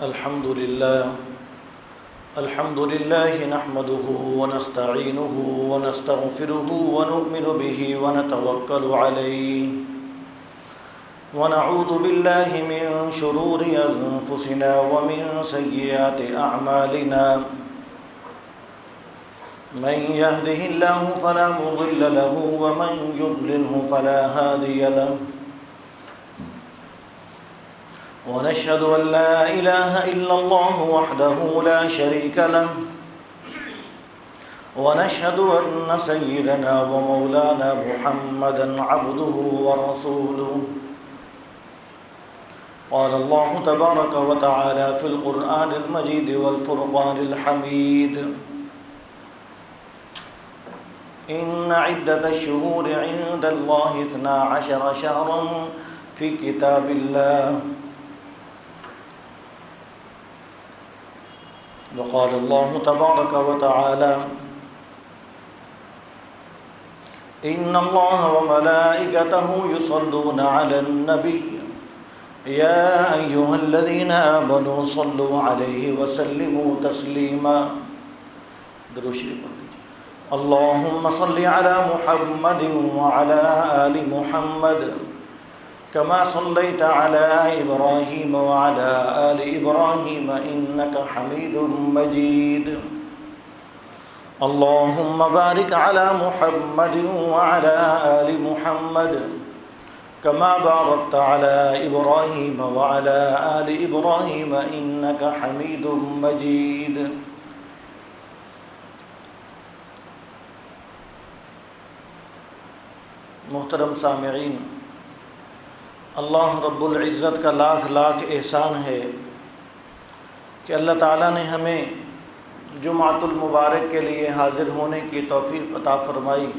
الحمد لله نحمده ونستعينه ونستغفره ونؤمن به ونتوكل عليه ونعوذ بالله من شرور أنفسنا ومن سيئات أعمالنا من يهده الله فلا مضل له ومن يضلله فلا هادي له ونشهد أن لا إله إلا الله وحده لا شريك له ونشهد أن سيدنا ومولانا محمدا عبده ورسوله قال الله تبارك وتعالى في القرآن المجيد والفرقان الحميد إن عدة الشهور عند الله 12 شهرا في كتاب الله وقال الله تبارك وتعالى إن الله وملائكته يصلون على النبي يا أيها الذين آمنوا صلوا عليه وسلموا تسليما درود شریف پڑھ لیجیے اللهم صل على محمد وعلى آل محمد كما صليت على إبراهيم وعلى آل إبراهيم إنك حميد مجيد اللهم بارك على محمد وعلى آل محمد كما باركت على إبراهيم وعلى آل إبراهيم إنك حميد مجيد محترم سامعین، اللہ رب العزت کا لاکھ لاکھ احسان ہے کہ اللہ تعالیٰ نے ہمیں جمعۃ المبارک کے لیے حاضر ہونے کی توفیق عطا فرمائی۔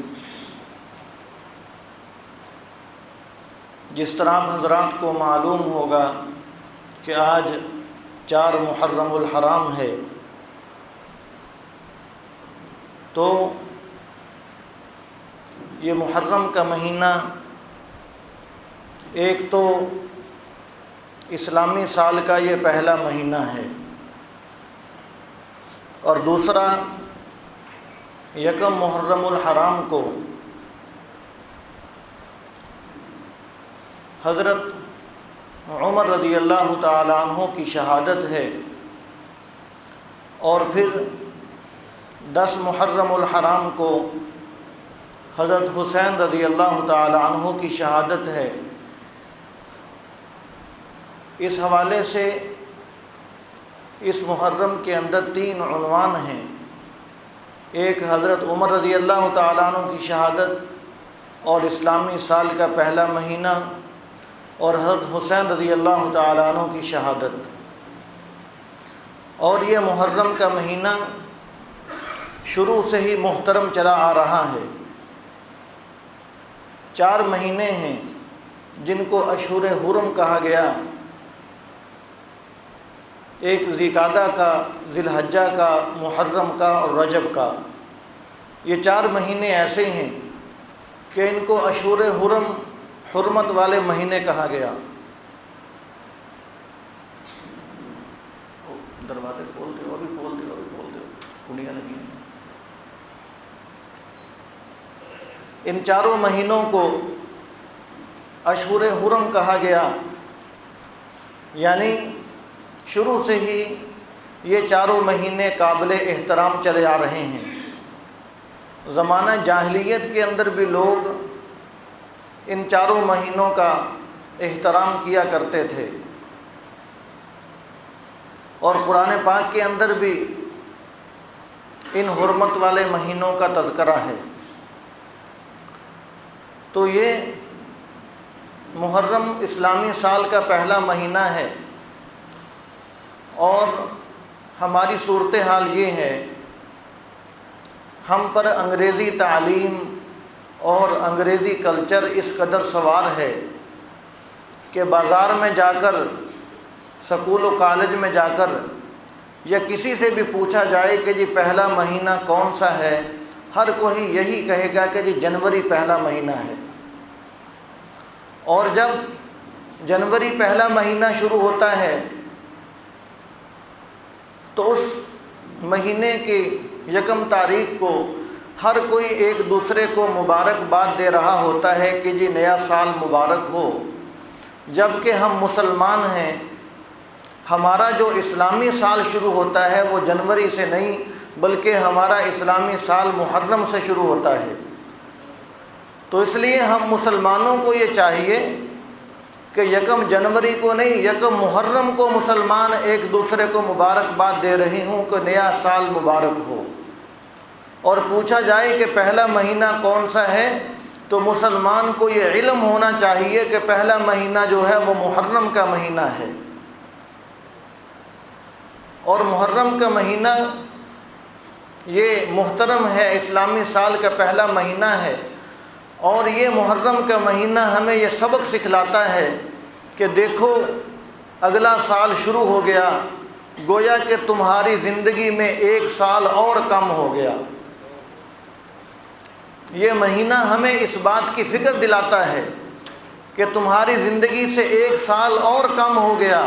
جس طرح آپ حضرات کو معلوم ہوگا کہ آج 4 محرم الحرام ہے، تو یہ محرم کا مہینہ ایک تو اسلامی سال کا یہ پہلا مہینہ ہے، اور دوسرا یکم محرم الحرام کو حضرت عمر رضی اللہ تعالیٰ عنہ کی شہادت ہے، اور پھر 10 محرم الحرام کو حضرت حسین رضی اللہ تعالیٰ عنہ کی شہادت ہے۔ اس حوالے سے اس محرم کے اندر 3 عنوان ہیں، ایک حضرت عمر رضی اللہ تعالیٰ عنہ کی شہادت اور اسلامی سال کا پہلا مہینہ، اور حضرت حسین رضی اللہ تعالیٰ عنہ کی شہادت۔ اور یہ محرم کا مہینہ شروع سے ہی محترم چلا آ رہا ہے۔ 4 مہینے ہیں جن کو اشہر حرم کہا گیا، ایک ذی قعدہ کا، ذی الحجہ کا، محرم کا اور رجب کا۔ یہ 4 مہینے ایسے ہیں کہ ان کو اشہر حرم، حرمت والے مہینے کہا گیا۔ دروازے کھول دو، ابھی کھول دو، ابھی کھول دو، کنڈیاں لگی ہیں۔ ان 4 مہینوں کو اشہر حرم کہا گیا، یعنی شروع سے ہی یہ 4 مہینے قابل احترام چلے آ رہے ہیں۔ زمانہ جاہلیت کے اندر بھی لوگ ان 4 مہینوں کا احترام کیا کرتے تھے، اور قرآن پاک کے اندر بھی ان حرمت والے مہینوں کا تذکرہ ہے۔ تو یہ محرم اسلامی سال کا پہلا مہینہ ہے، اور ہماری صورتحال یہ ہے، ہم پر انگریزی تعلیم اور انگریزی کلچر اس قدر سوار ہے کہ بازار میں جا کر، سکول و کالج میں جا کر، یا کسی سے بھی پوچھا جائے کہ جی پہلا مہینہ کون سا ہے، ہر کوئی یہی کہے گا کہ جی جنوری پہلا مہینہ ہے۔ اور جب جنوری پہلا مہینہ شروع ہوتا ہے تو اس مہینے کی 1 تاریخ کو ہر کوئی ایک دوسرے کو مبارکباد دے رہا ہوتا ہے کہ جی نیا سال مبارک ہو، جبکہ ہم مسلمان ہیں، ہمارا جو اسلامی سال شروع ہوتا ہے وہ جنوری سے نہیں بلکہ ہمارا اسلامی سال محرم سے شروع ہوتا ہے۔ تو اس لیے ہم مسلمانوں کو یہ چاہیے کہ 1 جنوری کو نہیں، 1 محرم کو مسلمان ایک دوسرے کو مبارکباد دے رہے ہوں کہ نیا سال مبارک ہو۔ اور پوچھا جائے کہ پہلا مہینہ کون سا ہے تو مسلمان کو یہ علم ہونا چاہیے کہ پہلا مہینہ جو ہے وہ محرم کا مہینہ ہے، اور محرم کا مہینہ یہ محترم ہے، اسلامی سال کا پہلا مہینہ ہے، اور یہ محرم کا مہینہ ہمیں یہ سبق سکھلاتا ہے کہ دیکھو اگلا سال شروع ہو گیا، گویا کہ تمہاری زندگی میں 1 سال اور کم ہو گیا۔ یہ مہینہ ہمیں اس بات کی فکر دلاتا ہے کہ تمہاری زندگی سے 1 سال اور کم ہو گیا،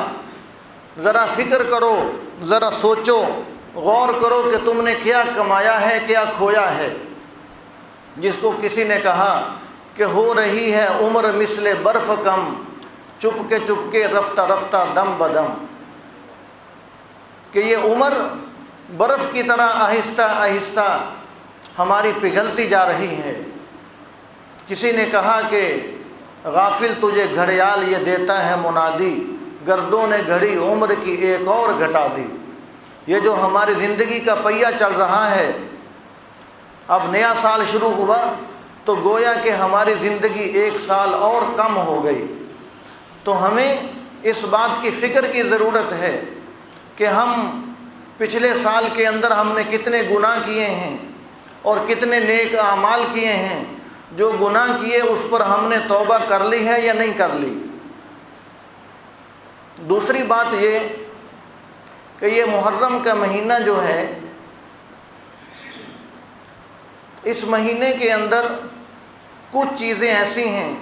ذرا فکر کرو، ذرا سوچو، غور کرو کہ تم نے کیا کمایا ہے، کیا کھویا ہے۔ جس کو کسی نے کہا کہ ہو رہی ہے عمر مثل برف کم، چپ کے رفتہ رفتہ دم بدم، کہ یہ عمر برف کی طرح آہستہ آہستہ ہماری پگھلتی جا رہی ہے۔ کسی نے کہا کہ غافل تجھے گھڑیال یہ دیتا ہے منادی، گردوں نے گھڑی عمر کی ایک اور گھٹا دی۔ یہ جو ہماری زندگی کا پہیہ چل رہا ہے، اب نیا سال شروع ہوا تو گویا کہ ہماری زندگی 1 سال اور کم ہو گئی۔ تو ہمیں اس بات کی فکر کی ضرورت ہے کہ ہم پچھلے سال کے اندر ہم نے کتنے گناہ کیے ہیں اور کتنے نیک اعمال کیے ہیں، جو گناہ کیے اس پر ہم نے توبہ کر لی ہے یا نہیں کر لی۔ دوسری بات یہ کہ یہ محرم کا مہینہ جو ہے، اس مہینے کے اندر کچھ چیزیں ایسی ہیں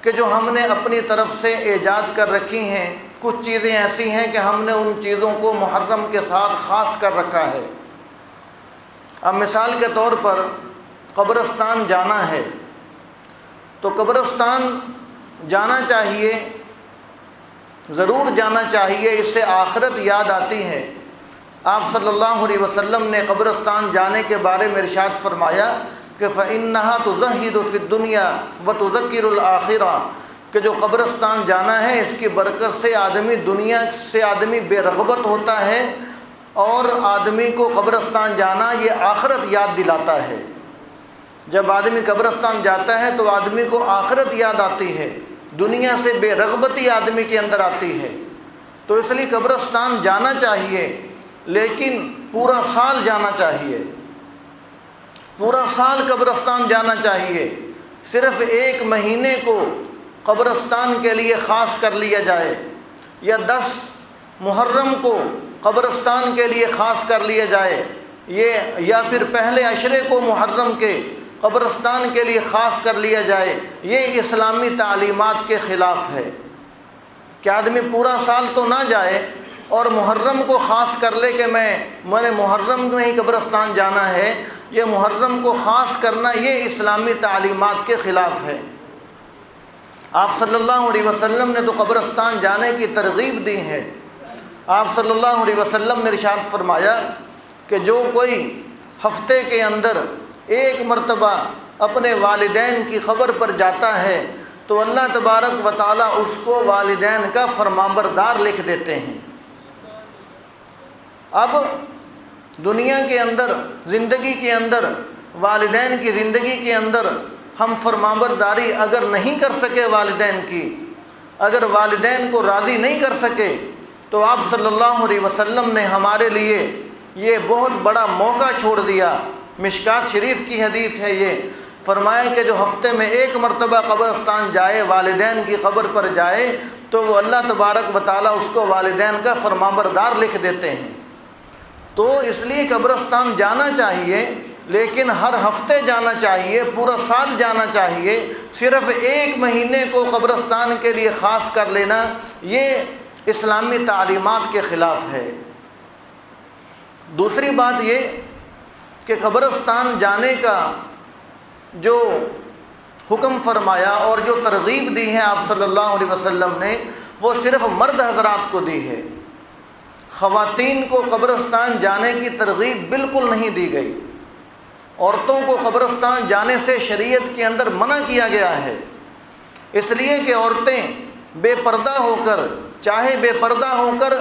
کہ جو ہم نے اپنی طرف سے ایجاد کر رکھی ہیں، کچھ چیزیں ایسی ہیں کہ ہم نے ان چیزوں کو محرم کے ساتھ خاص کر رکھا ہے۔ اب مثال کے طور پر قبرستان جانا ہے تو قبرستان جانا چاہیے، ضرور جانا چاہیے، اس سے آخرت یاد آتی ہے۔ آپ صلی اللہ علیہ وسلم نے قبرستان جانے کے بارے میں ارشاد فرمایا کہ فَإِنَّهَا تُزَهِّدُ فِي الدُّنْيَا وَتُذَكِّرُ الْآخِرَةَ، کہ جو قبرستان جانا ہے اس کی برکت سے دنیا سے آدمی بے رغبت ہوتا ہے، اور آدمی کو قبرستان جانا یہ آخرت یاد دلاتا ہے۔ جب آدمی قبرستان جاتا ہے تو آدمی کو آخرت یاد آتی ہے، دنیا سے بے رغبتی آدمی کے اندر آتی ہے۔ تو اس لیے قبرستان جانا چاہیے، لیکن پورا سال جانا چاہیے، پورا سال قبرستان جانا چاہیے۔ صرف 1 مہینے کو قبرستان کے لیے خاص کر لیا جائے، یا 10 محرم کو قبرستان کے لیے خاص کر لیا جائے، یا پھر پہلے عشرے کو محرم کے قبرستان کے لیے خاص کر لیا جائے، یہ اسلامی تعلیمات کے خلاف ہے۔ کہ آدمی پورا سال تو نہ جائے اور محرم کو خاص کر لے کہ میں نے محرم میں ہی قبرستان جانا ہے، یہ محرم کو خاص کرنا یہ اسلامی تعلیمات کے خلاف ہے۔ آپ صلی اللہ علیہ وسلم نے تو قبرستان جانے کی ترغیب دی ہے۔ آپ صلی اللہ علیہ وسلم نے ارشاد فرمایا کہ جو کوئی ہفتے کے اندر 1 مرتبہ اپنے والدین کی قبر پر جاتا ہے تو اللہ تبارک و تعالیٰ اس کو والدین کا فرمانبردار لکھ دیتے ہیں۔ اب دنیا کے اندر، زندگی کے اندر، والدین کی زندگی کے اندر ہم فرمانبرداری اگر نہیں کر سکے والدین کی، اگر والدین کو راضی نہیں کر سکے، تو آپ صلی اللہ علیہ وسلم نے ہمارے لیے یہ بہت بڑا موقع چھوڑ دیا۔ مشکات شریف کی حدیث ہے، یہ فرمایا کہ جو ہفتے میں 1 مرتبہ قبرستان جائے، والدین کی قبر پر جائے، تو وہ اللہ تبارک و تعالیٰ اس کو والدین کا فرمانبردار لکھ دیتے ہیں۔ تو اس لیے قبرستان جانا چاہیے، لیکن ہر ہفتے جانا چاہیے، پورا سال جانا چاہیے۔ صرف 1 مہینے کو قبرستان کے لیے خاص کر لینا یہ اسلامی تعلیمات کے خلاف ہے۔ دوسری بات یہ کہ قبرستان جانے کا جو حکم فرمایا اور جو ترغیب دی ہے آپ صلی اللہ علیہ وسلم نے، وہ صرف مرد حضرات کو دی ہے، خواتین کو قبرستان جانے کی ترغیب بالکل نہیں دی گئی۔ عورتوں کو قبرستان جانے سے شریعت کے اندر منع کیا گیا ہے، اس لیے کہ عورتیں بے پردہ ہو کر، چاہے بے پردہ ہو کر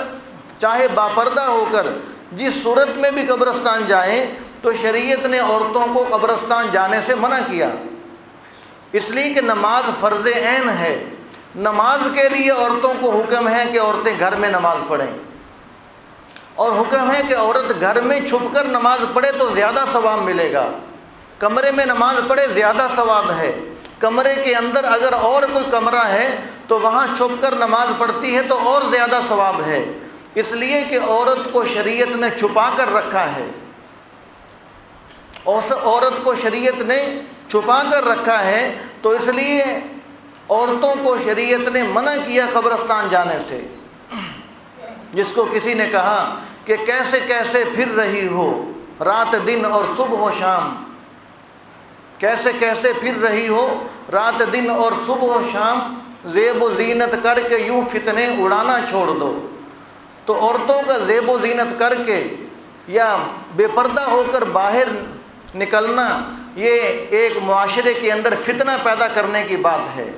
چاہے باپردہ ہو کر، جس صورت میں بھی قبرستان جائیں تو شریعت نے عورتوں کو قبرستان جانے سے منع کیا، اس لیے کہ نماز فرض عین ہے۔ نماز کے لیے عورتوں کو حکم ہے کہ عورتیں گھر میں نماز پڑھیں، اور حکم ہے کہ عورت گھر میں چھپ کر نماز پڑھے تو زیادہ ثواب ملے گا، کمرے میں نماز پڑھے زیادہ ثواب ہے، کمرے کے اندر اگر اور کوئی کمرہ ہے تو وہاں چھپ کر نماز پڑھتی ہے تو اور زیادہ ثواب ہے، اس لیے کہ عورت کو شریعت نے چھپا کر رکھا ہے، عورت کو شریعت نے چھپا کر رکھا ہے، تو اس لیے عورتوں کو شریعت نے منع کیا قبرستان جانے سے۔ جس کو کسی نے کہا کہ کیسے کیسے پھر رہی ہو رات دن اور صبح و شام، کیسے کیسے پھر رہی ہو رات دن اور صبح و شام، زیب و زینت کر کے یوں فتنے اڑانا چھوڑ دو۔ تو عورتوں کا زیب و زینت کر کے یا بے پردہ ہو کر باہر نکلنا، یہ ایک معاشرے کے اندر فتنہ پیدا کرنے کی بات ہے،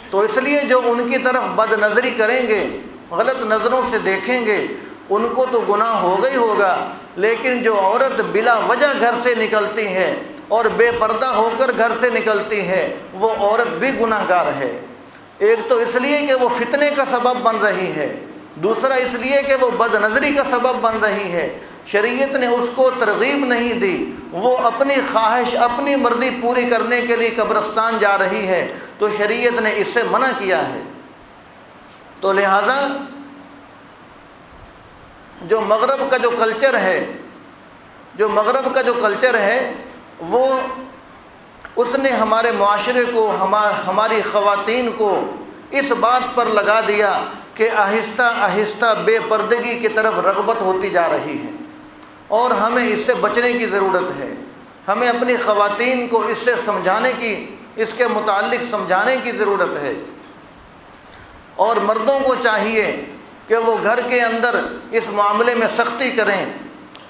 تو اس لیے جو ان کی طرف بد نظری کریں گے، غلط نظروں سے دیکھیں گے، ان کو تو گناہ ہوگا ہی ہوگا، لیکن جو عورت بلا وجہ گھر سے نکلتی ہے اور بے پردہ ہو کر گھر سے نکلتی ہے، وہ عورت بھی گناہ گار ہے۔ ایک تو اس لیے کہ وہ فتنے کا سبب بن رہی ہے، دوسرا اس لیے کہ وہ بد نظری کا سبب بن رہی ہے، شریعت نے اس کو ترغیب نہیں دی، وہ اپنی خواہش اپنی مرضی پوری کرنے کے لیے قبرستان جا رہی ہے، تو شریعت نے اس سے منع کیا ہے۔ تو لہٰذا جو مغرب کا جو کلچر ہے وہ اس نے ہمارے معاشرے کو، ہماری خواتین کو اس بات پر لگا دیا کہ آہستہ آہستہ بے پردگی کی طرف رغبت ہوتی جا رہی ہے، اور ہمیں اس سے بچنے کی ضرورت ہے۔ ہمیں اپنی خواتین کو اس سے اس کے متعلق سمجھانے کی ضرورت ہے، اور مردوں کو چاہیے کہ وہ گھر کے اندر اس معاملے میں سختی کریں۔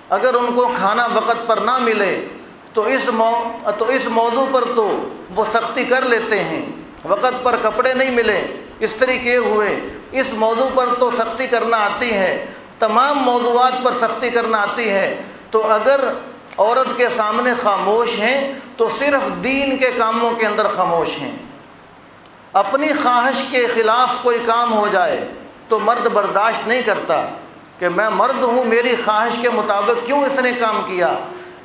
اگر ان کو کھانا وقت پر نہ ملے تو اس موضوع پر تو وہ سختی کر لیتے ہیں، وقت پر کپڑے نہیں ملے، استری کیے ہوئے، اس موضوع پر تو سختی کرنا آتی ہے، تمام موضوعات پر سختی کرنا آتی ہے۔ تو اگر عورت کے سامنے خاموش ہیں تو صرف دین کے کاموں کے اندر خاموش ہیں، اپنی خواہش کے خلاف کوئی کام ہو جائے تو مرد برداشت نہیں کرتا کہ میں مرد ہوں، میری خواہش کے مطابق کیوں اس نے کام کیا،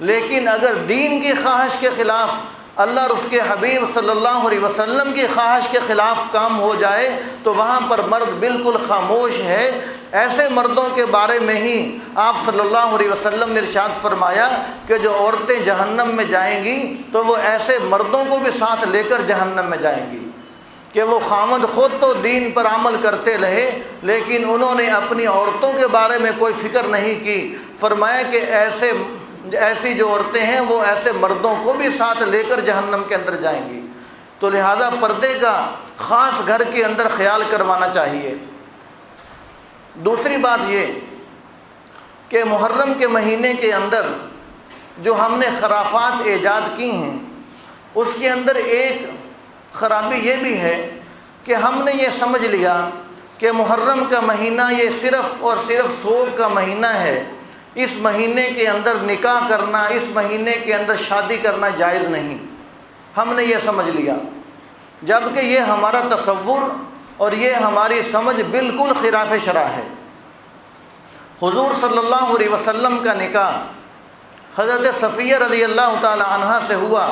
لیکن اگر دین کی خواہش کے خلاف، اللہ اور اس کے حبیب صلی اللہ علیہ وسلم کی خواہش کے خلاف کام ہو جائے تو وہاں پر مرد بالکل خاموش ہے۔ ایسے مردوں کے بارے میں ہی آپ صلی اللہ علیہ وسلم نے ارشاد فرمایا کہ جو عورتیں جہنم میں جائیں گی تو وہ ایسے مردوں کو بھی ساتھ لے کر جہنم میں جائیں گی کہ وہ خاوند خود تو دین پر عمل کرتے رہے لیکن انہوں نے اپنی عورتوں کے بارے میں کوئی فکر نہیں کی۔ فرمایا کہ ایسی جو عورتیں ہیں وہ ایسے مردوں کو بھی ساتھ لے کر جہنم کے اندر جائیں گی۔ تو لہذا پردے کا خاص گھر کے اندر خیال کروانا چاہیے۔ دوسری بات یہ کہ محرم کے مہینے کے اندر جو ہم نے خرافات ایجاد کی ہیں اس کے اندر ایک خرابی یہ بھی ہے کہ ہم نے یہ سمجھ لیا کہ محرم کا مہینہ یہ صرف اور صرف سوگ کا مہینہ ہے، اس مہینے کے اندر نکاح کرنا، اس مہینے کے اندر شادی کرنا جائز نہیں، ہم نے یہ سمجھ لیا، جبکہ یہ ہمارا تصور اور یہ ہماری سمجھ بالکل خلاف شرع ہے۔ حضور صلی اللہ علیہ وسلم کا نکاح حضرت صفیہ رضی اللہ تعالی عنہا سے ہوا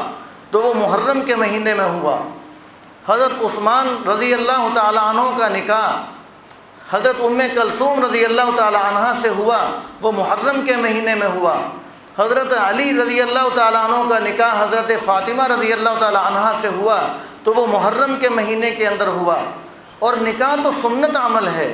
تو وہ محرم کے مہینے میں ہوا۔ حضرت عثمان رضی اللہ تعالی عنہ کا نکاح حضرت ام کلثوم رضی اللہ تعالی عنہا سے ہوا، وہ محرم کے مہینے میں ہوا۔ حضرت علی رضی اللہ تعالی عنہ کا نکاح حضرت فاطمہ رضی اللہ تعالی عنہا سے ہوا تو وہ محرم کے مہینے کے اندر ہوا۔ اور نکاح تو سنت عمل ہے،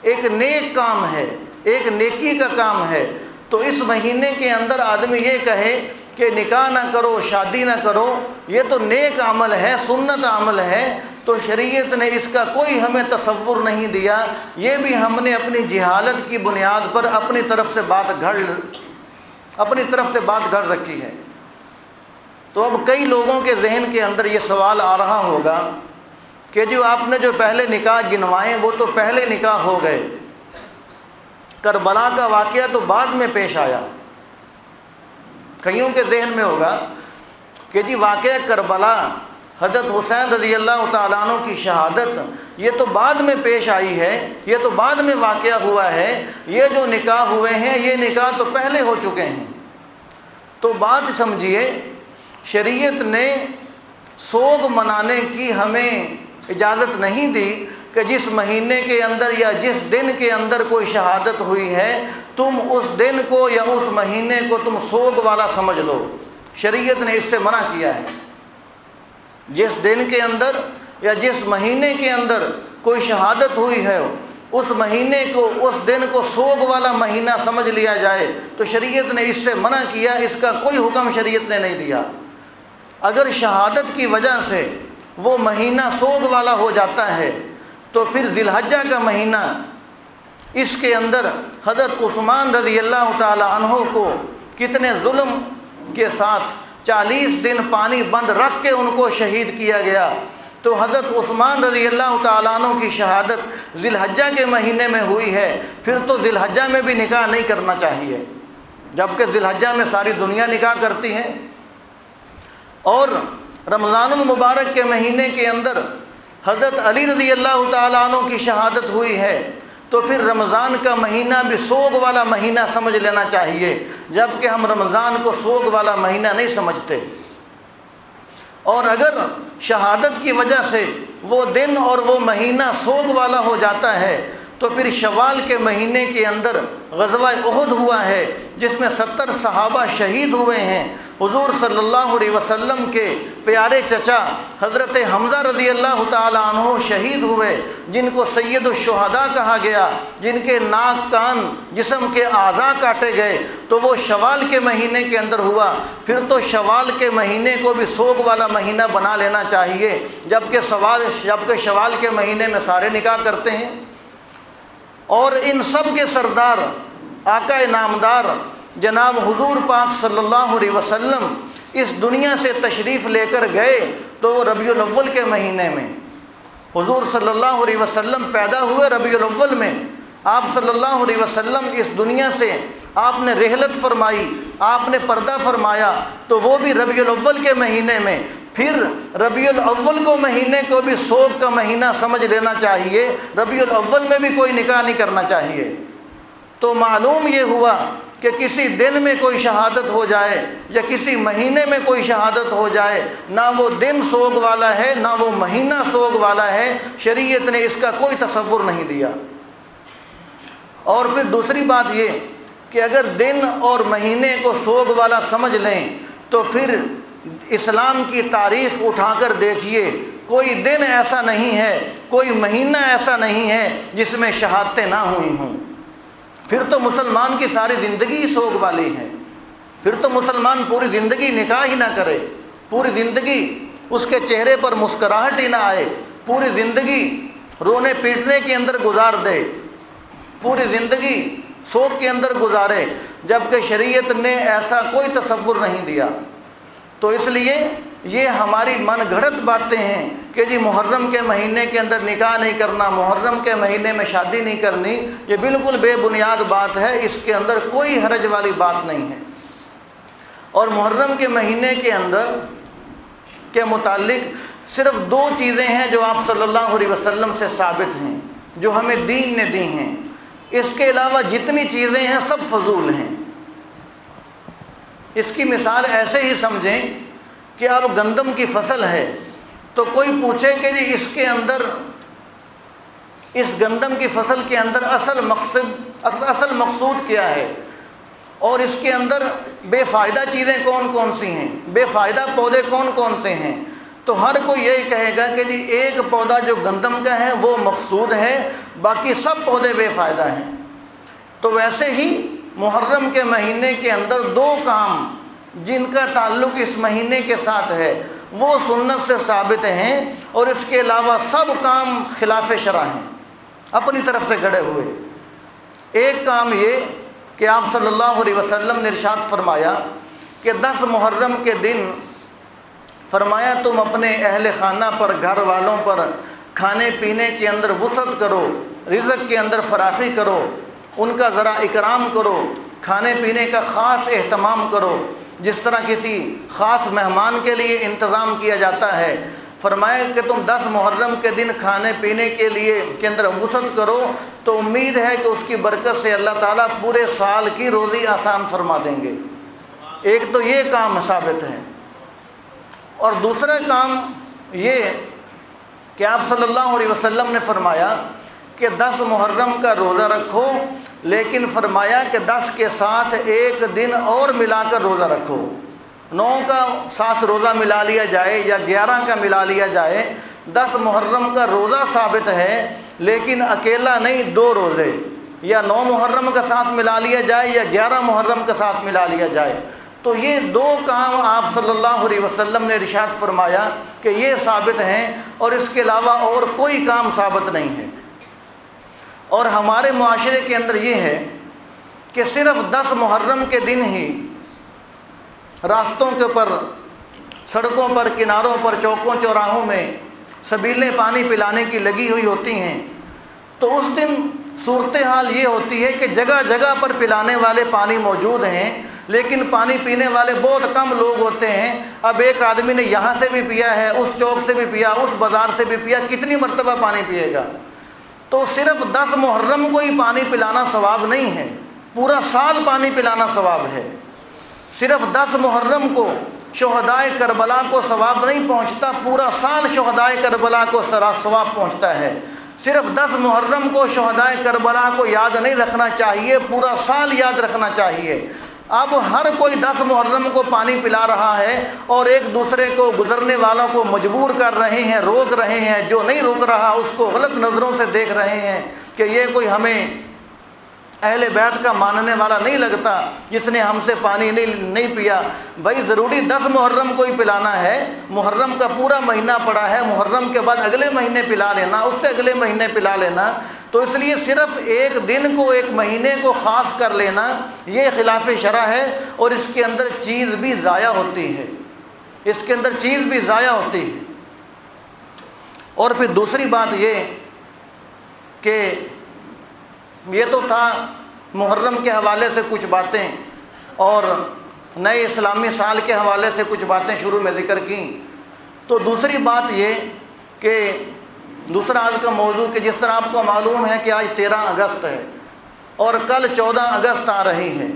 ایک نیک کام ہے، ایک نیکی کا کام ہے، تو اس مہینے کے اندر آدمی یہ کہے کہ نکاح نہ کرو، شادی نہ کرو، یہ تو نیک عمل ہے، سنت عمل ہے، تو شریعت نے اس کا کوئی ہمیں تصور نہیں دیا، یہ بھی ہم نے اپنی جہالت کی بنیاد پر اپنی طرف سے بات گھڑ رکھی ہے۔ تو اب کئی لوگوں کے ذہن کے اندر یہ سوال آ رہا ہوگا کہ جو آپ نے جو پہلے نکاح گنوائے وہ تو پہلے نکاح ہو گئے، کربلا کا واقعہ تو بعد میں پیش آیا۔ کئیوں کے ذہن میں ہوگا کہ جی واقعہ کربلا، حضرت حسین رضی اللہ تعالیٰ عنہ کی شہادت، یہ تو بعد میں پیش آئی ہے، یہ تو بعد میں واقعہ ہوا ہے، یہ جو نکاح ہوئے ہیں یہ نکاح تو پہلے ہو چکے ہیں۔ تو بات سمجھیے، شریعت نے سوگ منانے کی ہمیں اجازت نہیں دی کہ جس مہینے کے اندر یا جس دن کے اندر کوئی شہادت ہوئی ہے تم اس دن کو یا اس مہینے کو تم سوگ والا سمجھ لو۔ شریعت نے اس سے منع کیا ہے۔ جس دن کے اندر یا جس مہینے کے اندر کوئی شہادت ہوئی ہے اس مہینے کو، اس دن کو سوگ والا مہینہ سمجھ لیا جائے، تو شریعت نے اس سے منع کیا، اس کا کوئی حکم شریعت نے نہیں دیا۔ اگر شہادت کی وجہ سے وہ مہینہ سوگ والا ہو جاتا ہے تو پھر ذی الحجہ کا مہینہ، اس کے اندر حضرت عثمان رضی اللہ تعالی عنہ کو کتنے ظلم کے ساتھ 40 دن پانی بند رکھ کے ان کو شہید کیا گیا۔ تو حضرت عثمان رضی اللہ تعالیٰ عنہ کی شہادت ذی الحجہ کے مہینے میں ہوئی ہے، پھر تو ذی الحجہ میں بھی نکاح نہیں کرنا چاہیے، جبکہ ذی الحجہ میں ساری دنیا نکاح کرتی ہے۔ اور رمضان المبارک کے مہینے کے اندر حضرت علی رضی اللہ تعالیٰ عنہ کی شہادت ہوئی ہے، تو پھر رمضان کا مہینہ بھی سوگ والا مہینہ سمجھ لینا چاہیے، جبکہ ہم رمضان کو سوگ والا مہینہ نہیں سمجھتے۔ اور اگر شہادت کی وجہ سے وہ دن اور وہ مہینہ سوگ والا ہو جاتا ہے تو پھر شوال کے مہینے کے اندر غزوہ احد ہوا ہے، جس میں 70 صحابہ شہید ہوئے ہیں۔ حضور صلی اللہ علیہ وسلم کے پیارے چچا حضرت حمزہ رضی اللہ تعالی عنہ شہید ہوئے، جن کو سید الشہداء کہا گیا، جن کے ناک کان جسم کے اعضاء کاٹے گئے، تو وہ شوال کے مہینے کے اندر ہوا۔ پھر تو شوال کے مہینے کو بھی سوگ والا مہینہ بنا لینا چاہیے، جبکہ شوال کے مہینے میں سارے نکاح کرتے ہیں۔ اور ان سب کے سردار آقا نامدار جناب حضور پاک صلی اللہ علیہ وسلم اس دنیا سے تشریف لے کر گئے تو وہ ربیع الاول کے مہینے میں حضور صلی اللہ علیہ وسلم پیدا ہوئے۔ ربیع الاول میں آپ صلی اللہ علیہ وسلم اس دنیا سے آپ نے رحلت فرمائی، آپ نے پردہ فرمایا، تو وہ بھی ربیع الاول کے مہینے میں۔ پھر ربیع الاول کو مہینے کو بھی سوگ کا مہینہ سمجھ لینا چاہیے، ربیع الاول میں بھی کوئی نکاح نہیں کرنا چاہیے۔ تو معلوم یہ ہوا کہ کسی دن میں کوئی شہادت ہو جائے یا کسی مہینے میں کوئی شہادت ہو جائے، نہ وہ دن سوگ والا ہے نہ وہ مہینہ سوگ والا ہے، شریعت نے اس کا کوئی تصور نہیں دیا۔ اور پھر دوسری بات یہ کہ اگر دن اور مہینے کو سوگ والا سمجھ لیں تو پھر اسلام کی تاریخ اٹھا کر دیکھیے، کوئی دن ایسا نہیں ہے، کوئی مہینہ ایسا نہیں ہے جس میں شہادتیں نہ ہوئی ہوں۔ پھر تو مسلمان کی ساری زندگی سوگ والی ہے، پھر تو مسلمان پوری زندگی نکاح ہی نہ کرے، پوری زندگی اس کے چہرے پر مسکراہٹ ہی نہ آئے، پوری زندگی رونے پیٹنے کے اندر گزار دے، پوری زندگی سوگ کے اندر گزارے، جبکہ شریعت نے ایسا کوئی تصور نہیں دیا۔ تو اس لیے یہ ہماری من گھڑت باتیں ہیں کہ جی محرم کے مہینے کے اندر نکاح نہیں کرنا، محرم کے مہینے میں شادی نہیں کرنی، یہ بالکل بے بنیاد بات ہے، اس کے اندر کوئی حرج والی بات نہیں ہے۔ اور محرم کے مہینے کے اندر کے متعلق صرف 2 چیزیں ہیں جو آپ صلی اللہ علیہ وسلم سے ثابت ہیں، جو ہمیں دین نے دی ہیں۔ اس کے علاوہ جتنی چیزیں ہیں سب فضول ہیں۔ اس کی مثال ایسے ہی سمجھیں کہ اب گندم کی فصل ہے تو کوئی پوچھے کہ جی اس گندم کی فصل کے اندر اصل مقصود کیا ہے، اور اس کے اندر بے فائدہ چیزیں کون کون سی ہیں، بے فائدہ پودے کون کون سے ہیں، تو ہر کوئی یہی کہے گا کہ جی ایک پودا جو گندم کا ہے وہ مقصود ہے، باقی سب پودے بے فائدہ ہیں۔ تو ویسے ہی محرم کے مہینے کے اندر 2 کام جن کا تعلق اس مہینے کے ساتھ ہے وہ سنت سے ثابت ہیں، اور اس کے علاوہ سب کام خلاف شرع ہیں، اپنی طرف سے گھڑے ہوئے۔ ایک کام یہ کہ آپ صلی اللہ علیہ وسلم نے ارشاد فرمایا کہ 10 محرم کے دن فرمایا تم اپنے اہل خانہ پر، گھر والوں پر کھانے پینے کے اندر وسعت کرو، رزق کے اندر فراخی کرو، ان کا ذرا اکرام کرو، کھانے پینے کا خاص اہتمام کرو، جس طرح کسی خاص مہمان کے لیے انتظام کیا جاتا ہے۔ فرمایا کہ تم 10 محرم کے دن کھانے پینے کے اندر وسعت کرو، تو امید ہے کہ اس کی برکت سے اللہ تعالیٰ پورے سال کی روزی آسان فرما دیں گے۔ ایک تو یہ کام ثابت ہے، اور دوسرا کام یہ کہ آپ صلی اللہ علیہ وسلم نے فرمایا کہ 10 محرم کا روزہ رکھو، لیکن فرمایا کہ 10 کے ساتھ ایک دن اور ملا کر روزہ رکھو۔ 9 کا ساتھ روزہ ملا لیا جائے یا 11 کا ملا لیا جائے، 10 محرم کا روزہ ثابت ہے، لیکن اکیلا نہیں، 2 روزے، یا 9 محرم کا ساتھ ملا لیا جائے یا 11 محرم کا ساتھ ملا لیا جائے۔ تو یہ 2 کام آپ صلی اللہ علیہ وسلم نے ارشاد فرمایا کہ یہ ثابت ہیں، اور اس کے علاوہ اور کوئی کام ثابت نہیں ہے۔ اور ہمارے معاشرے کے اندر یہ ہے کہ صرف 10 محرم کے دن ہی راستوں کے اوپر، سڑکوں پر، کناروں پر، چوکوں چوراہوں میں سبیلیں پانی پلانے کی لگی ہوئی ہوتی ہیں، تو اس دن صورتحال یہ ہوتی ہے کہ جگہ جگہ پر پلانے والے پانی موجود ہیں، لیکن پانی پینے والے بہت کم لوگ ہوتے ہیں۔ اب ایک آدمی نے یہاں سے بھی پیا ہے، اس چوک سے بھی پیا، اس بازار سے بھی پیا، کتنی مرتبہ پانی پیے گا؟ تو صرف 10 محرم کو ہی پانی پلانا ثواب نہیں ہے، پورا سال پانی پلانا ثواب ہے۔ صرف 10 محرم کو شہدائے کربلا کو ثواب نہیں پہنچتا، پورا سال شہدائے کربلا کو ثواب پہنچتا ہے۔ صرف 10 محرم کو شہدائے کربلا کو یاد نہیں رکھنا چاہیے، پورا سال یاد رکھنا چاہیے۔ اب ہر کوئی 10 محرم کو پانی پلا رہا ہے، اور ایک دوسرے کو، گزرنے والوں کو مجبور کر رہے ہیں، روک رہے ہیں، جو نہیں روک رہا اس کو غلط نظروں سے دیکھ رہے ہیں کہ یہ کوئی ہمیں اہل بیت کا ماننے والا نہیں لگتا جس نے ہم سے پانی نہیں پیا۔ بھائی ضروری 10 محرم کو ہی پلانا ہے؟ محرم کا پورا مہینہ پڑا ہے، محرم کے بعد اگلے مہینے پلا لینا، اس سے اگلے مہینے پلا لینا۔ تو اس لیے صرف ایک دن کو، ایک مہینے کو خاص کر لینا یہ خلاف شرع ہے، اور اس کے اندر چیز بھی ضائع ہوتی ہے، اس کے اندر چیز بھی ضائع ہوتی ہے۔ اور پھر دوسری بات یہ کہ یہ تو تھا محرم کے حوالے سے کچھ باتیں، اور نئے اسلامی سال کے حوالے سے کچھ باتیں شروع میں ذکر کیں۔ تو دوسری بات یہ کہ دوسرا آج کا موضوع کہ جس طرح آپ کو معلوم ہے کہ آج 13 اگست ہے، اور کل 14 اگست آ رہی ہے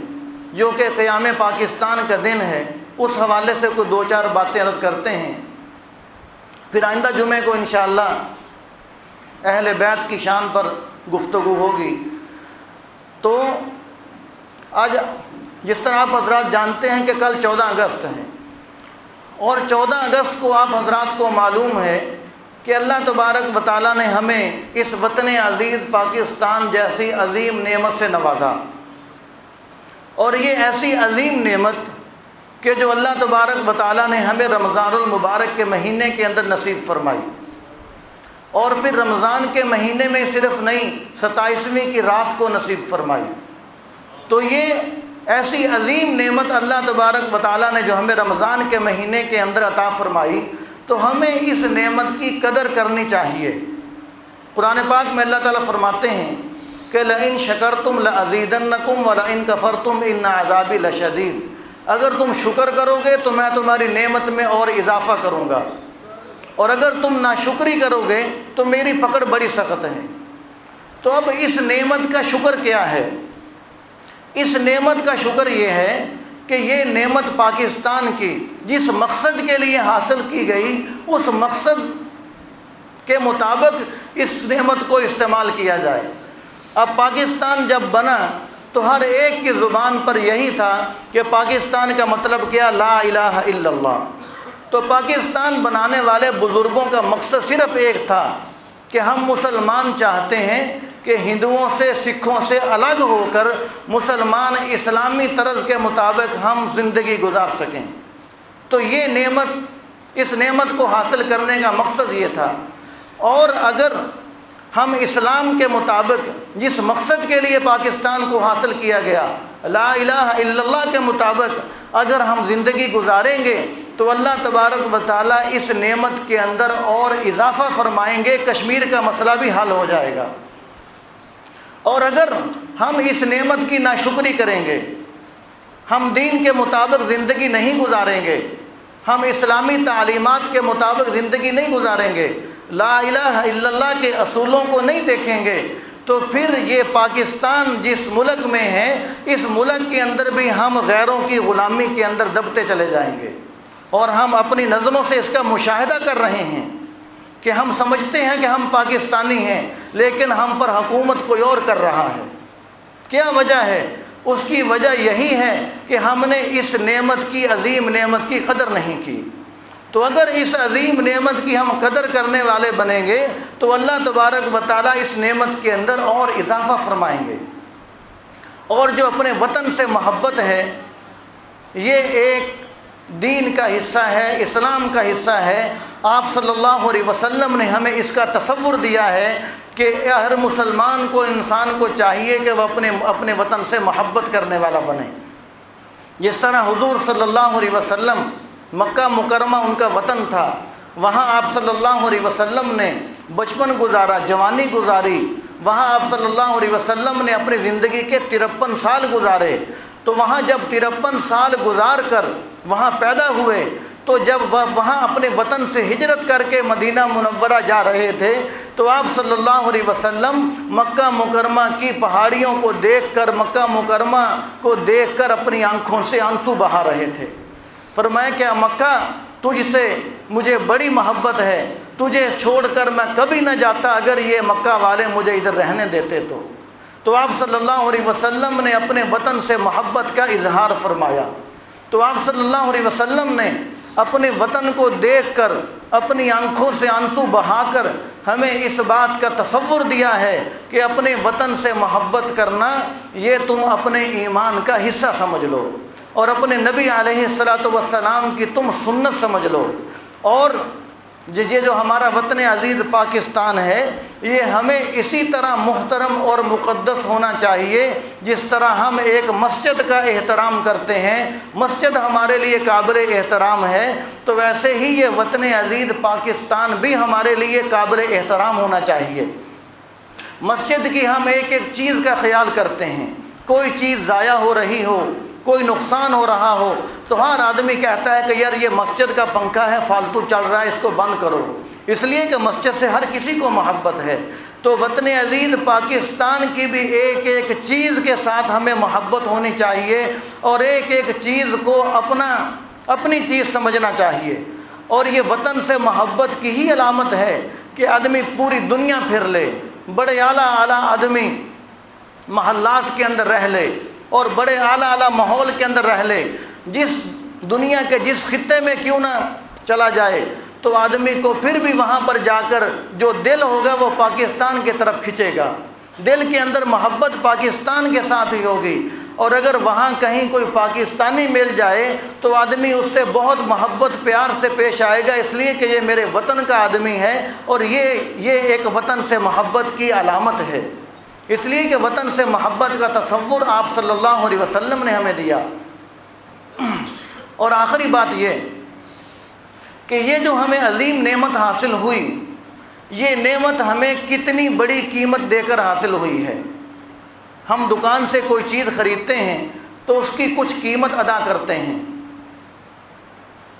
جو کہ قیام پاکستان کا دن ہے، اس حوالے سے کوئی 2-4 باتیں عرض کرتے ہیں، پھر آئندہ جمعے کو انشاءاللہ اہل بیت کی شان پر گفتگو ہوگی۔ تو آج جس طرح آپ حضرات جانتے ہیں کہ کل 14 اگست ہے، اور 14 اگست کو آپ حضرات کو معلوم ہے کہ اللہ تبارک و تعالیٰ نے ہمیں اس وطن عزیز پاکستان جیسی عظیم نعمت سے نوازا، اور یہ ایسی عظیم نعمت کہ جو اللہ تبارک و تعالیٰ نے ہمیں رمضان المبارک کے مہینے کے اندر نصیب فرمائی، اور پھر رمضان کے مہینے میں صرف نہیں 27ویں کی رات کو نصیب فرمائی۔ تو یہ ایسی عظیم نعمت اللہ تبارک و تعالیٰ نے جو ہمیں رمضان کے مہینے کے اندر عطا فرمائی، تو ہمیں اس نعمت کی قدر کرنی چاہیے۔ قرآن پاک میں اللہ تعالیٰ فرماتے ہیں کہ لَإِن شَكَرْتُمْ لَأَزِيدَنَّكُمْ وَلَإِن كَفَرْتُمْ إِنَّ عَذَابِي لَشَدِيدٌ۔ اگر تم شکر کرو گے تو میں تمہاری نعمت میں اور اضافہ کروں گا، اور اگر تم ناشکری کرو گے تو میری پکڑ بڑی سخت ہے۔ تو اب اس نعمت کا شکر کیا ہے؟ اس نعمت کا شکر یہ ہے کہ یہ نعمت پاکستان کی جس مقصد کے لیے حاصل کی گئی، اس مقصد کے مطابق اس نعمت کو استعمال کیا جائے۔ اب پاکستان جب بنا تو ہر ایک کی زبان پر یہی تھا کہ پاکستان کا مطلب کیا؟ لا الہ الا اللہ۔ تو پاکستان بنانے والے بزرگوں کا مقصد صرف ایک تھا کہ ہم مسلمان چاہتے ہیں کہ ہندوؤں سے سکھوں سے الگ ہو کر مسلمان اسلامی طرز کے مطابق ہم زندگی گزار سکیں۔ تو یہ نعمت، اس نعمت کو حاصل کرنے کا مقصد یہ تھا۔ اور اگر ہم اسلام کے مطابق جس مقصد کے لیے پاکستان کو حاصل کیا گیا، لا الہ الا اللہ کے مطابق اگر ہم زندگی گزاریں گے تو اللہ تبارک و تعالیٰ اس نعمت کے اندر اور اضافہ فرمائیں گے، کشمیر کا مسئلہ بھی حل ہو جائے گا۔ اور اگر ہم اس نعمت کی ناشکری کریں گے، ہم دین کے مطابق زندگی نہیں گزاریں گے، ہم اسلامی تعلیمات کے مطابق زندگی نہیں گزاریں گے، لا الہ الا اللہ کے اصولوں کو نہیں دیکھیں گے، تو پھر یہ پاکستان جس ملک میں ہے، اس ملک کے اندر بھی ہم غیروں کی غلامی کے اندر دبتے چلے جائیں گے۔ اور ہم اپنی نظروں سے اس کا مشاہدہ کر رہے ہیں کہ ہم سمجھتے ہیں کہ ہم پاکستانی ہیں، لیکن ہم پر حکومت کوئی اور کر رہا ہے۔ کیا وجہ ہے؟ اس کی وجہ یہی ہے کہ ہم نے اس نعمت کی، عظیم نعمت کی قدر نہیں کی۔ تو اگر اس عظیم نعمت کی ہم قدر کرنے والے بنیں گے تو اللہ تبارک و تعالیٰ اس نعمت کے اندر اور اضافہ فرمائیں گے۔ اور جو اپنے وطن سے محبت ہے، یہ ایک دین کا حصہ ہے، اسلام کا حصہ ہے۔ آپ صلی اللہ علیہ وسلم نے ہمیں اس کا تصور دیا ہے کہ ہر مسلمان کو، انسان کو چاہیے کہ وہ اپنے وطن سے محبت کرنے والا بنے۔ جس طرح حضور صلی اللہ علیہ وسلم، مکہ مکرمہ ان کا وطن تھا، وہاں آپ صلی اللہ علیہ وسلم نے بچپن گزارا، جوانی گزاری، وہاں آپ صلی اللہ علیہ وسلم نے اپنی زندگی کے 53 سال گزارے۔ تو وہاں جب 53 سال گزار کر وہاں پیدا ہوئے، تو جب وہاں اپنے وطن سے ہجرت کر کے مدینہ منورہ جا رہے تھے تو آپ صلی اللہ علیہ وسلم مکہ مکرمہ کی پہاڑیوں کو دیکھ کر، مکہ مکرمہ کو دیکھ کر اپنی آنکھوں سے آنسو بہا رہے تھے۔ فرمایا کہ مکہ، تجھ سے مجھے بڑی محبت ہے، تجھے چھوڑ کر میں کبھی نہ جاتا اگر یہ مکہ والے مجھے ادھر رہنے دیتے تو آپ صلی اللہ علیہ وسلم نے اپنے وطن سے محبت کا اظہار فرمایا۔ تو آپ صلی اللہ علیہ وسلم نے اپنے وطن کو دیکھ کر، اپنی آنکھوں سے آنسو بہا کر ہمیں اس بات کا تصور دیا ہے کہ اپنے وطن سے محبت کرنا یہ تم اپنے ایمان کا حصہ سمجھ لو، اور اپنے نبی علیہ الصلاۃ والسلام کی تم سنت سمجھ لو۔ اور یہ جو ہمارا وطن عزیز پاکستان ہے، یہ ہمیں اسی طرح محترم اور مقدس ہونا چاہیے جس طرح ہم ایک مسجد کا احترام کرتے ہیں، مسجد ہمارے لیے قابل احترام ہے، تو ویسے ہی یہ وطن عزیز پاکستان بھی ہمارے لیے قابل احترام ہونا چاہیے۔ مسجد کی ہم ایک ایک چیز کا خیال کرتے ہیں، کوئی چیز ضائع ہو رہی ہو، کوئی نقصان ہو رہا ہو تو ہر آدمی کہتا ہے کہ یار یہ مسجد کا پنکھا ہے، فالتو چل رہا ہے، اس کو بند کرو، اس لیے کہ مسجد سے ہر کسی کو محبت ہے۔ تو وطن عزیز پاکستان کی بھی ایک ایک چیز کے ساتھ ہمیں محبت ہونی چاہیے، اور ایک ایک چیز کو اپنی چیز سمجھنا چاہیے۔ اور یہ وطن سے محبت کی ہی علامت ہے کہ آدمی پوری دنیا پھر لے، بڑے اعلیٰ آدمی محلات کے اندر رہ لے، اور بڑے اعلیٰ ماحول کے اندر رہ لے، جس دنیا کے جس خطے میں کیوں نہ چلا جائے، تو آدمی کو پھر بھی وہاں پر جا کر جو دل ہوگا وہ پاکستان کی طرف کھنچے گا، دل کے اندر محبت پاکستان کے ساتھ ہی ہوگی۔ اور اگر وہاں کہیں کوئی پاکستانی مل جائے تو آدمی اس سے بہت محبت پیار سے پیش آئے گا، اس لیے کہ یہ میرے وطن کا آدمی ہے، اور یہ ایک وطن سے محبت کی علامت ہے۔ اس لیے کہ وطن سے محبت کا تصور آپ صلی اللہ علیہ وسلم نے ہمیں دیا۔ اور آخری بات یہ کہ یہ جو ہمیں عظیم نعمت حاصل ہوئی، یہ نعمت ہمیں کتنی بڑی قیمت دے کر حاصل ہوئی ہے۔ ہم دکان سے کوئی چیز خریدتے ہیں تو اس کی کچھ قیمت ادا کرتے ہیں،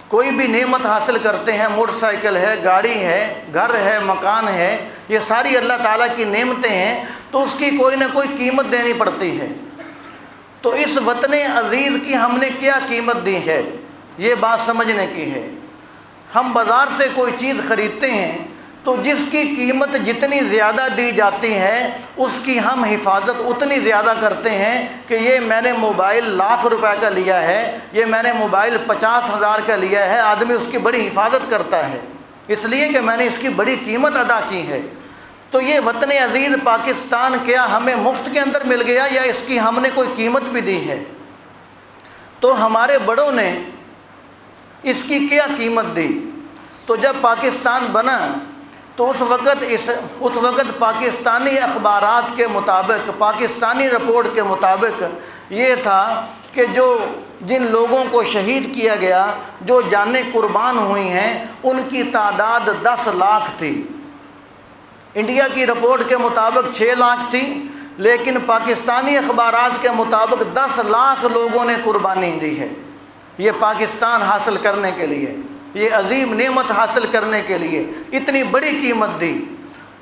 کوئی بھی نعمت حاصل کرتے ہیں، موٹر سائیکل ہے، گاڑی ہے، گھر ہے، مکان ہے، یہ ساری اللہ تعالیٰ کی نعمتیں ہیں، تو اس کی کوئی نہ کوئی قیمت دینی پڑتی ہے۔ تو اس وطن عزیز کی ہم نے کیا قیمت دی ہے، یہ بات سمجھنے کی ہے۔ ہم بازار سے کوئی چیز خریدتے ہیں تو جس کی قیمت جتنی زیادہ دی جاتی ہے اس کی ہم حفاظت اتنی زیادہ کرتے ہیں کہ یہ میں نے موبائل 1,00,000 روپے کا لیا ہے، یہ میں نے موبائل 50,000 کا لیا ہے، آدمی اس کی بڑی حفاظت کرتا ہے، اس لیے کہ میں نے اس کی بڑی قیمت ادا کی ہے۔ تو یہ وطن عزیز پاکستان کیا ہمیں مفت کے اندر مل گیا یا اس کی ہم نے کوئی قیمت بھی دی ہے؟ تو ہمارے بڑوں نے اس کی کیا قیمت دی؟ تو جب پاکستان بنا تو اس وقت پاکستانی اخبارات کے مطابق، پاکستانی رپورٹ کے مطابق یہ تھا کہ جن لوگوں کو شہید کیا گیا، جو جانیں قربان ہوئی ہیں، ان کی تعداد 10 لاکھ تھی۔ انڈیا کی رپورٹ کے مطابق 6 لاکھ تھی، لیکن پاکستانی اخبارات کے مطابق 10 لاکھ لوگوں نے قربانی دی ہے یہ پاکستان حاصل کرنے کے لیے، یہ عظیم نعمت حاصل کرنے کے لیے اتنی بڑی قیمت دی۔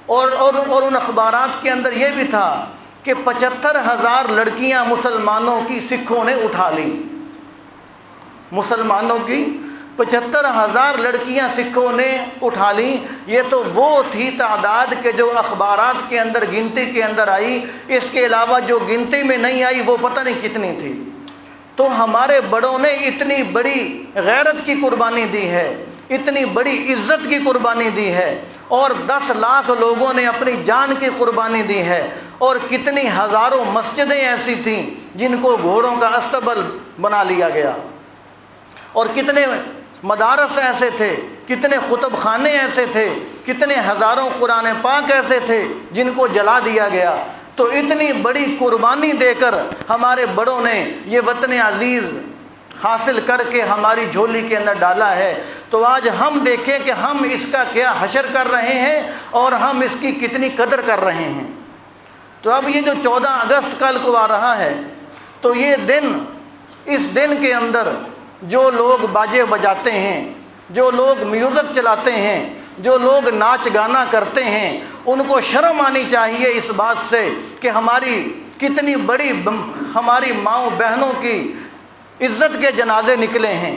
اور ان اخبارات کے اندر یہ بھی تھا کہ 75,000 لڑکیاں مسلمانوں کی سکھوں نے اٹھا لی، مسلمانوں کی 75,000 لڑکیاں سکھوں نے اٹھا لی۔ یہ تو وہ تھی تعداد کہ جو اخبارات کے اندر گنتی کے اندر آئی، اس کے علاوہ جو گنتی میں نہیں آئی وہ پتہ نہیں کتنی تھی۔ تو ہمارے بڑوں نے اتنی بڑی غیرت کی قربانی دی ہے، اتنی بڑی عزت کی قربانی دی ہے، اور 10 لاکھ لوگوں نے اپنی جان کی قربانی دی ہے، اور کتنی ہزاروں مسجدیں ایسی تھیں جن کو گھوڑوں کا استبل بنا لیا گیا، اور کتنے مدارس ایسے تھے، کتنے خطب خانے ایسے تھے، کتنے ہزاروں قرآن پاک ایسے تھے جن کو جلا دیا گیا۔ تو اتنی بڑی قربانی دے کر ہمارے بڑوں نے یہ وطن عزیز حاصل کر کے ہماری جھولی کے اندر ڈالا ہے۔ تو آج ہم دیکھیں کہ ہم اس کا کیا حشر کر رہے ہیں اور ہم اس کی کتنی قدر کر رہے ہیں۔ تو اب یہ جو 14 اگست کل کو آ رہا ہے، تو یہ دن، اس دن کے اندر جو لوگ باجے بجاتے ہیں، جو لوگ میوزک چلاتے ہیں، جو لوگ ناچ گانا کرتے ہیں، ان کو شرم آنی چاہیے اس بات سے کہ ہماری کتنی بڑی ہماری ماؤں بہنوں کی عزت کے جنازے نکلے ہیں،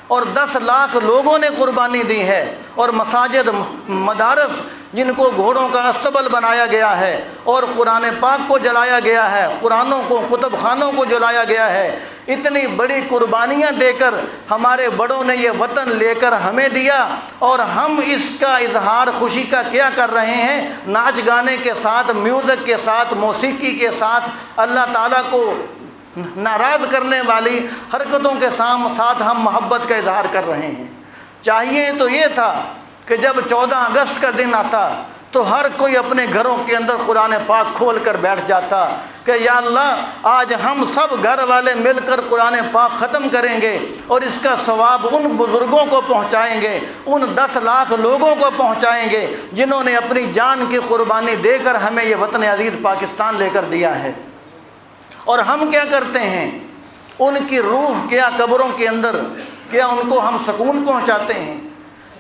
اور 10 لاکھ لوگوں نے قربانی دی ہے، اور مساجد، مدارس جن کو گھوڑوں کا استبل بنایا گیا ہے، اور قرآن پاک کو جلایا گیا ہے، قرآنوں کو، کتب خانوں کو جلایا گیا ہے، اتنی بڑی قربانیاں دے کر ہمارے بڑوں نے یہ وطن لے کر ہمیں دیا، اور ہم اس کا اظہار خوشی کا کیا کر رہے ہیں؟ ناچ گانے کے ساتھ، میوزک کے ساتھ، موسیقی کے ساتھ، اللہ تعالیٰ کو ناراض کرنے والی حرکتوں کے ساتھ ہم محبت کا اظہار کر رہے ہیں۔ چاہیے تو یہ تھا کہ جب 14 اگست کا دن آتا تو ہر کوئی اپنے گھروں کے اندر قرآن پاک کھول کر بیٹھ جاتا کہ یا اللہ آج ہم سب گھر والے مل کر قرآن پاک ختم کریں گے، اور اس کا ثواب ان بزرگوں کو پہنچائیں گے، ان 10 لاکھ لوگوں کو پہنچائیں گے جنہوں نے اپنی جان کی قربانی دے کر ہمیں یہ وطن عزیز پاکستان لے کر دیا ہے۔ اور ہم کیا کرتے ہیں؟ ان کی روح کیا قبروں کے اندر، کیا ان کو ہم سکون پہنچاتے ہیں؟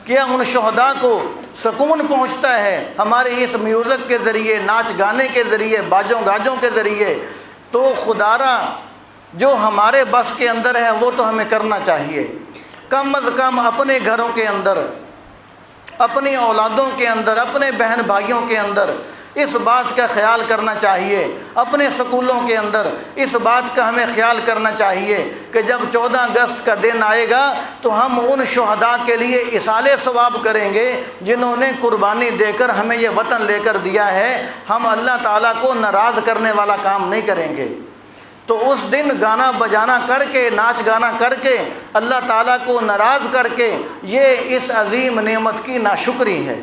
کیا ان شہداء کو سکون پہنچتا ہے ہمارے اس میوزک کے ذریعے، ناچ گانے کے ذریعے، باجوں گاجوں کے ذریعے؟ تو خدارا جو ہمارے بس کے اندر ہے وہ تو ہمیں کرنا چاہیے، کم از کم اپنے گھروں کے اندر، اپنی اولادوں کے اندر، اپنے بہن بھائیوں کے اندر اس بات کا خیال کرنا چاہیے، اپنے سکولوں کے اندر اس بات کا ہمیں خیال کرنا چاہیے کہ جب 14 اگست کا دن آئے گا تو ہم ان شہداء کے لیے ایصال ثواب کریں گے جنہوں نے قربانی دے کر ہمیں یہ وطن لے کر دیا ہے۔ ہم اللہ تعالیٰ کو ناراض کرنے والا کام نہیں کریں گے۔ تو اس دن گانا بجانا کر کے، ناچ گانا کر کے، اللہ تعالیٰ کو ناراض کر کے، یہ اس عظیم نعمت کی ناشکری ہے۔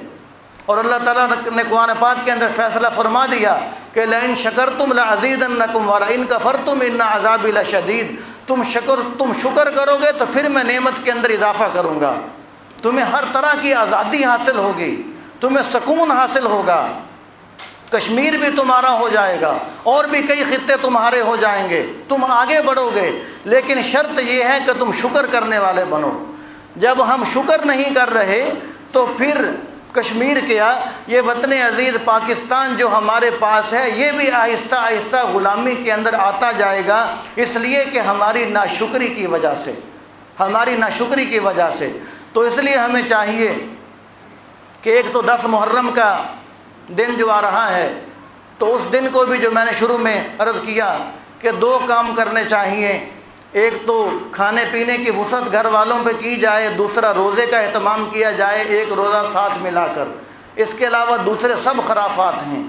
اور اللہ تعالیٰ نے قرآن پاک کے اندر فیصلہ فرما دیا کہ لئن شکرتم لازیدنکم ولئن کفرتم ان عذابی لشدید، تم شکر کرو گے تو پھر میں نعمت کے اندر اضافہ کروں گا، تمہیں ہر طرح کی آزادی حاصل ہوگی، تمہیں سکون حاصل ہوگا، کشمیر بھی تمہارا ہو جائے گا، اور بھی کئی خطے تمہارے ہو جائیں گے، تم آگے بڑھو گے، لیکن شرط یہ ہے کہ تم شکر کرنے والے بنو۔ جب ہم شکر نہیں کر رہے تو پھر کشمیر کیا، یہ وطن عزیز پاکستان جو ہمارے پاس ہے یہ بھی آہستہ آہستہ غلامی کے اندر آتا جائے گا، اس لیے کہ ہماری ناشکری کی وجہ سے، ہماری ناشکری کی وجہ سے۔ تو اس لیے ہمیں چاہیے کہ ایک تو 10 محرم کا دن جو آ رہا ہے، تو اس دن کو بھی جو میں نے شروع میں عرض کیا کہ 2 کام کرنے چاہیے، ایک تو کھانے پینے کی وسعت گھر والوں پہ کی جائے، دوسرا روزے کا اہتمام کیا جائے، ایک روزہ ساتھ ملا کر۔ اس کے علاوہ دوسرے سب خرافات ہیں۔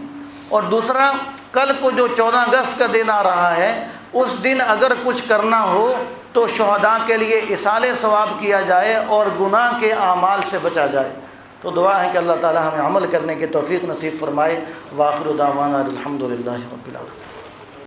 اور دوسرا، کل کو جو 14 اگست کا دن آ رہا ہے، اس دن اگر کچھ کرنا ہو تو شہداء کے لیے ایصال ثواب کیا جائے اور گناہ کے اعمال سے بچا جائے۔ تو دعا ہے کہ اللہ تعالی ہمیں عمل کرنے کی توفیق نصیب فرمائے۔ وآخر دعوانا الحمدللہ رب العالمین۔